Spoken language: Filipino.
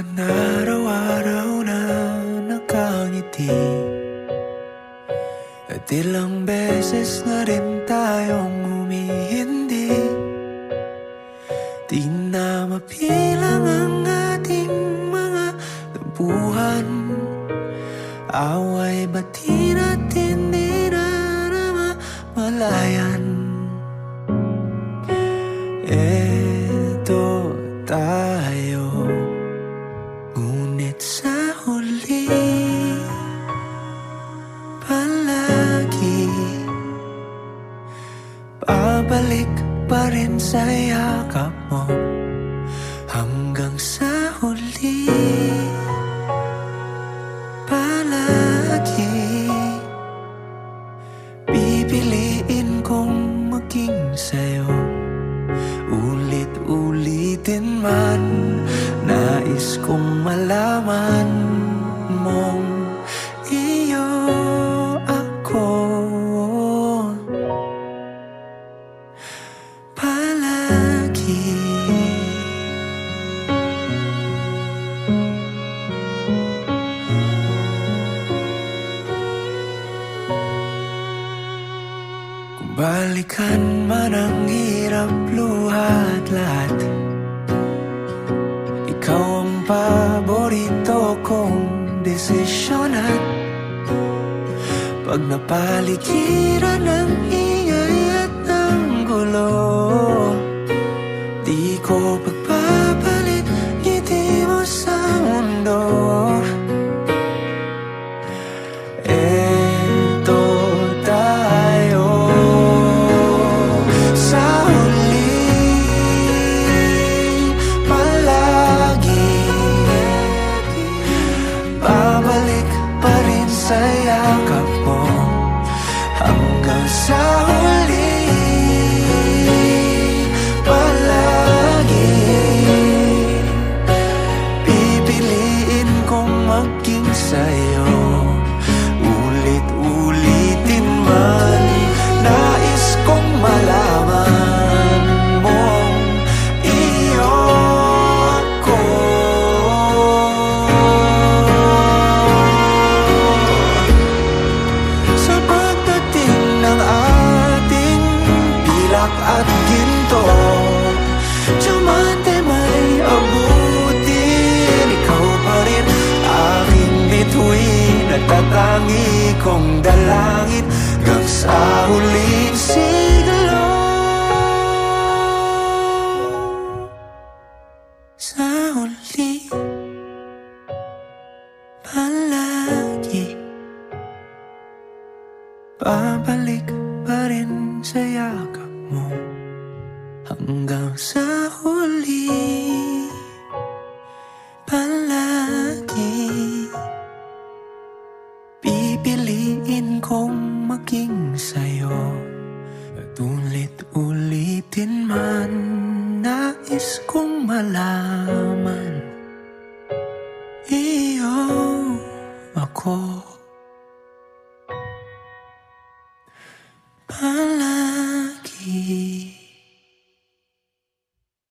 naman araw-araw na nakangiti, at ilang beses na rin tayong humihindi. Di na mapilang ang ating mga tampuhan, away bati natin di na namamalayan. Eto tayo, ngunit sa huli palagi babalik pa rin sa yakap mo. Hanggang sa huli palagi pipiliin kong maging sa'yo. Ulit-ulitin man, nais kong malaman mong iyo ako palagi. Kung balikan man ang hirap luhat lahat, ikaw ang paborito kong desisyon. At pag napaligiran ng ingay at ng gulo, di ko pagpapalit ngiti mo sa mundo. Eto tayo, sa huli palagi babalik pa rin sa yakap mo. Hanggang sa huli palagi pipiliin kong maging sa'yo. Ulit-ulitin man, nais kong malaman mong iyo ako. Sa pagdating ng ating pilak at ginto, diamante may abutin, ikaw pa rin aking bituin at tatangi kong dalangin hanggang sa huling siglo. Sa huli palagi babalik pa rin sa yakap mo. Hanggang sa huli palagi pipiliin kong maging sa'yo. At ulit-ulitin man, nais kong malaman iyo ako.